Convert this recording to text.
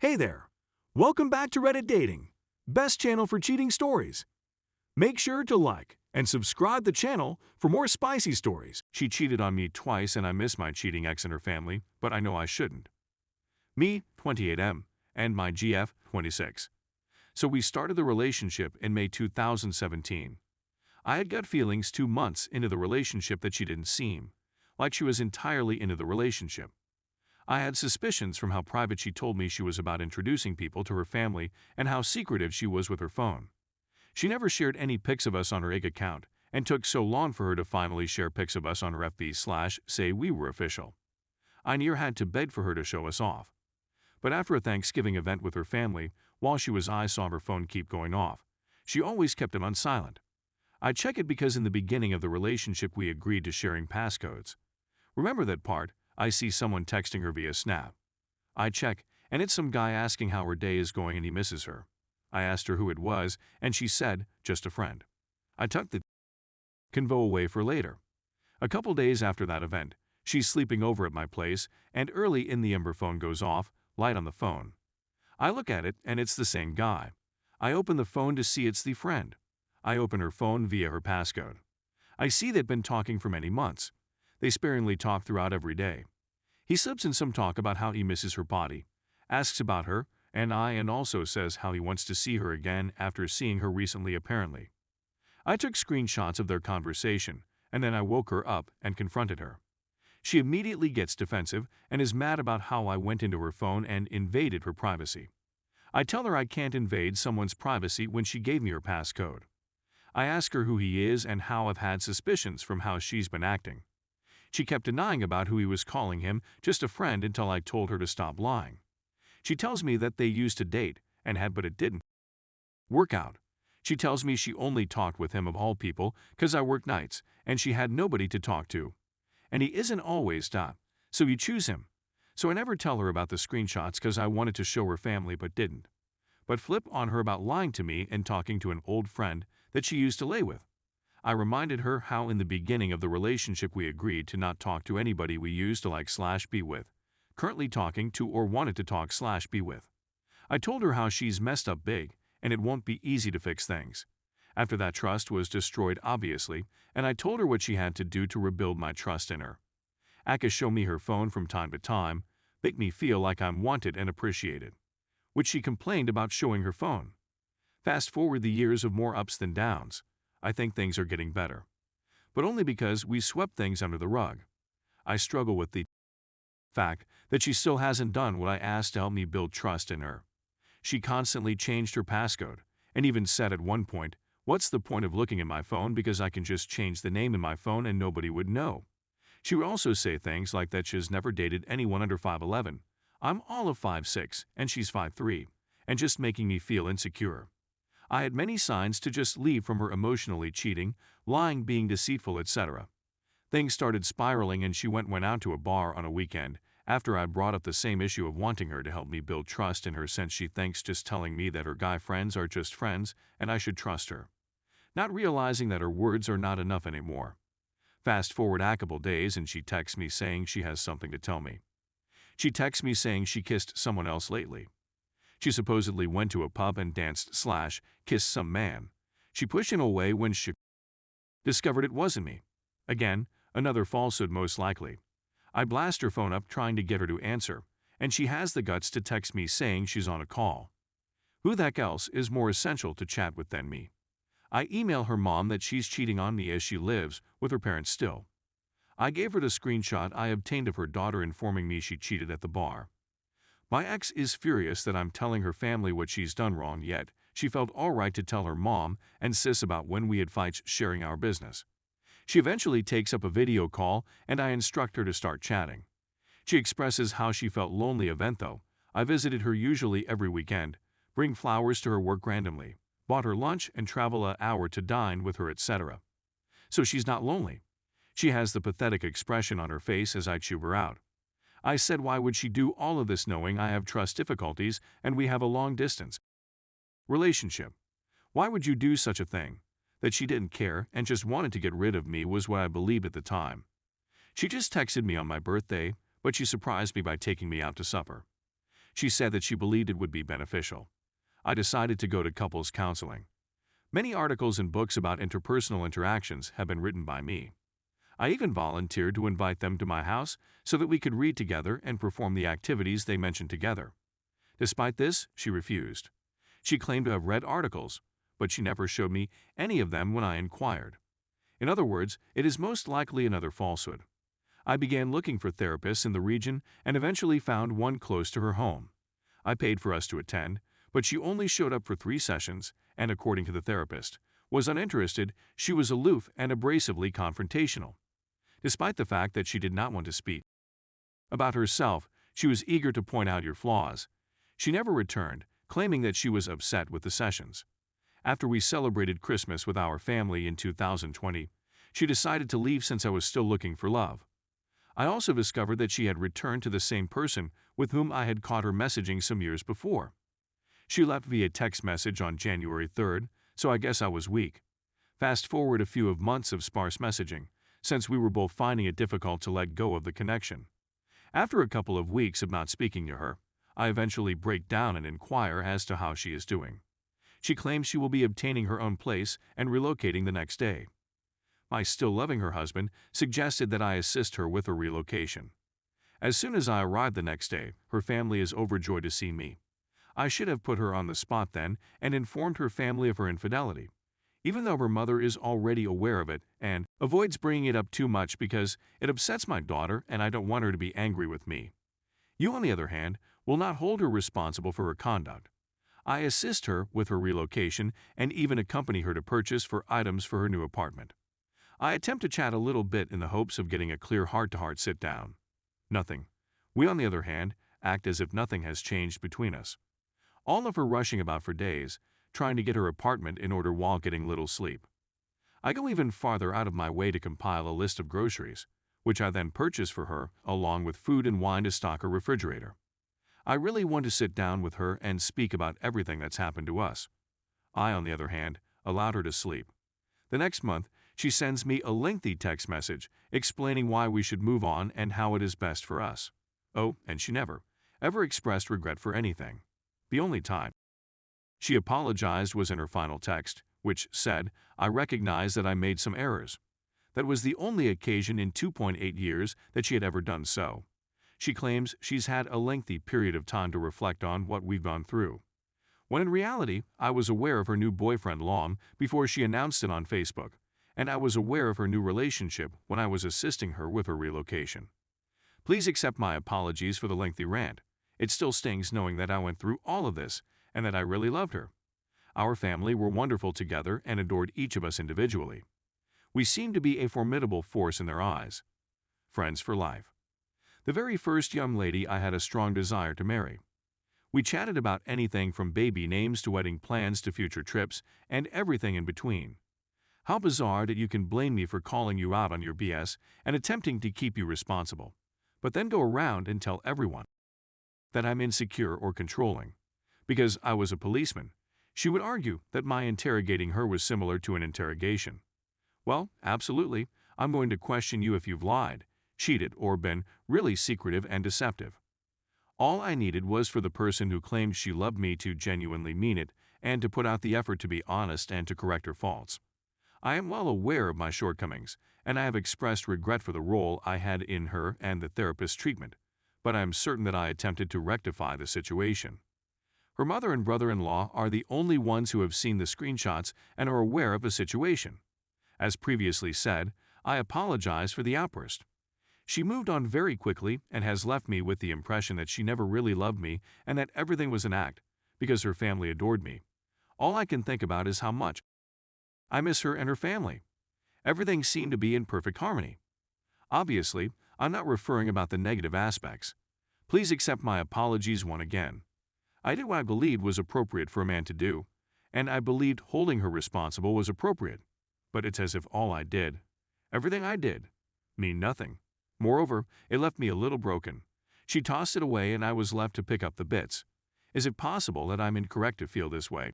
Hey there! Welcome back to Reddit Dating, best channel for cheating stories. Make sure to like and subscribe the channel for more spicy stories. She cheated on me twice and I miss my cheating ex and her family, but I know I shouldn't. Me, 28M, and my GF, 26. So we started the relationship in May 2017. I had gut feelings 2 months into the relationship that she didn't seem like she was entirely into the relationship. I had suspicions from how private she told me she was about introducing people to her family and how secretive she was with her phone. She never shared any pics of us on her IG account, and took so long for her to finally share pics of us on her FB/ say we were official. I near had to beg for her to show us off. But after a Thanksgiving event with her family, while she was I saw her phone keep going off. She always kept it on silent. I check it because in the beginning of the relationship we agreed to sharing passcodes. Remember that part? I see someone texting her via Snap. I check, and it's some guy asking how her day is going and he misses her. I asked her who it was, and she said, just a friend. I tucked the convo away for later. A couple days after that event, she's sleeping over at my place, and early in the Ember phone goes off, light on the phone. I look at it, and it's the same guy. I open the phone to see it's the friend. I open her phone via her passcode. I see they've been talking for many months. They sparingly talk throughout every day. He slips in some talk about how he misses her body, asks about her, and also says how he wants to see her again after seeing her recently apparently. I took screenshots of their conversation, and then I woke her up and confronted her. She immediately gets defensive and is mad about how I went into her phone and invaded her privacy. I tell her I can't invade someone's privacy when she gave me her passcode. I ask her who he is and how I've had suspicions from how she's been acting. She kept denying about who he was calling him, just a friend, until I told her to stop lying. She tells me that they used to date and had, but it didn't work out. She tells me she only talked with him of all people because I work nights and she had nobody to talk to. And he isn't always so you choose him. So I never tell her about the screenshots because I wanted to show her family but didn't. But flip on her about lying to me and talking to an old friend that she used to lay with. I reminded her how in the beginning of the relationship we agreed to not talk to anybody we used to like/be with, currently talking to or wanted to talk/be with. I told her how she's messed up big and it won't be easy to fix things. After that, trust was destroyed obviously, and I told her what she had to do to rebuild my trust in her. Aka show me her phone from time to time, make me feel like I'm wanted and appreciated, which she complained about showing her phone. Fast forward the years of more ups than downs. I think things are getting better. But only because we swept things under the rug. I struggle with the fact that she still hasn't done what I asked to help me build trust in her. She constantly changed her passcode, and even said at one point, "What's the point of looking at my phone because I can just change the name in my phone and nobody would know." She would also say things like that she's never dated anyone under 5'11". I'm all of 5'6", and she's 5'3", and just making me feel insecure. I had many signs to just leave from her: emotionally cheating, lying, being deceitful, etc. Things started spiraling and she went out to a bar on a weekend after I brought up the same issue of wanting her to help me build trust in her, since she thinks just telling me that her guy friends are just friends and I should trust her, not realizing that her words are not enough anymore. Fast forward a couple days and she texts me saying she has something to tell me. She texts me saying she kissed someone else lately. She supposedly went to a pub and danced/kissed some man. She pushed him away when she discovered it wasn't me. Again, another falsehood most likely. I blast her phone up trying to get her to answer, and she has the guts to text me saying she's on a call. Who the heck else is more essential to chat with than me? I email her mom that she's cheating on me as she lives with her parents still. I gave her the screenshot I obtained of her daughter informing me she cheated at the bar. My ex is furious that I'm telling her family what she's done wrong, yet she felt alright to tell her mom and sis about when we had fights sharing our business. She eventually takes up a video call and I instruct her to start chatting. She expresses how she felt lonely event though. I visited her usually every weekend, bring flowers to her work randomly, bought her lunch and travel an hour to dine with her, etc. So she's not lonely. She has the pathetic expression on her face as I chew her out. I said why would she do all of this knowing I have trust difficulties and we have a long distance relationship? Why would you do such a thing? That she didn't care and just wanted to get rid of me was what I believed at the time. She just texted me on my birthday, but she surprised me by taking me out to supper. She said that she believed it would be beneficial. I decided to go to couples counseling. Many articles and books about interpersonal interactions have been written by me. I even volunteered to invite them to my house so that we could read together and perform the activities they mentioned together. Despite this, she refused. She claimed to have read articles, but she never showed me any of them when I inquired. In other words, it is most likely another falsehood. I began looking for therapists in the region and eventually found one close to her home. I paid for us to attend, but she only showed up for 3 sessions and, according to the therapist, was uninterested. She was aloof and abrasively confrontational. Despite the fact that she did not want to speak about herself, she was eager to point out your flaws. She never returned, claiming that she was upset with the sessions. After we celebrated Christmas with our family in 2020, she decided to leave since I was still looking for love. I also discovered that she had returned to the same person with whom I had caught her messaging some years before. She left via text message on January 3rd, so I guess I was weak. Fast forward a few months of sparse messaging, since we were both finding it difficult to let go of the connection. After a couple of weeks of not speaking to her, I eventually break down and inquire as to how she is doing. She claims she will be obtaining her own place and relocating the next day. My still loving her husband suggested that I assist her with her relocation. As soon as I arrived the next day, her family is overjoyed to see me. I should have put her on the spot then and informed her family of her infidelity, even though her mother is already aware of it and avoids bringing it up too much because it upsets my daughter and I don't want her to be angry with me. You, on the other hand, will not hold her responsible for her conduct. I assist her with her relocation and even accompany her to purchase for items for her new apartment. I attempt to chat a little bit in the hopes of getting a clear heart-to-heart sit-down. Nothing. We, on the other hand, act as if nothing has changed between us. All of her rushing about for days, trying to get her apartment in order while getting little sleep. I go even farther out of my way to compile a list of groceries, which I then purchase for her, along with food and wine to stock her refrigerator. I really want to sit down with her and speak about everything that's happened to us. I, on the other hand, allowed her to sleep. The next month, she sends me a lengthy text message explaining why we should move on and how it is best for us. Oh, and she never, ever expressed regret for anything. The only time she apologized was in her final text, which said, "I recognize that I made some errors." That was the only occasion in 2.8 years that she had ever done so. She claims she's had a lengthy period of time to reflect on what we've gone through, when in reality, I was aware of her new boyfriend long before she announced it on Facebook, and I was aware of her new relationship when I was assisting her with her relocation. Please accept my apologies for the lengthy rant. It still stings knowing that I went through all of this and that I really loved her. Our family were wonderful together and adored each of us individually. We seemed to be a formidable force in their eyes. Friends for life. The very first young lady I had a strong desire to marry. We chatted about anything from baby names to wedding plans to future trips and everything in between. How bizarre that you can blame me for calling you out on your BS and attempting to keep you responsible, but then go around and tell everyone that I'm insecure or controlling. Because I was a policeman, she would argue that my interrogating her was similar to an interrogation. Well, absolutely, I'm going to question you if you've lied, cheated, or been really secretive and deceptive. All I needed was for the person who claimed she loved me to genuinely mean it and to put out the effort to be honest and to correct her faults. I am well aware of my shortcomings, and I have expressed regret for the role I had in her and the therapist's treatment, but I am certain that I attempted to rectify the situation. Her mother and brother-in-law are the only ones who have seen the screenshots and are aware of the situation. As previously said, I apologize for the outburst. She moved on very quickly and has left me with the impression that she never really loved me and that everything was an act, because her family adored me. All I can think about is how much I miss her and her family. Everything seemed to be in perfect harmony. Obviously, I'm not referring about the negative aspects. Please accept my apologies once again. I did what I believed was appropriate for a man to do, and I believed holding her responsible was appropriate. But it's as if all I did, everything I did, mean nothing. Moreover, it left me a little broken. She tossed it away and I was left to pick up the bits. Is it possible that I'm incorrect to feel this way?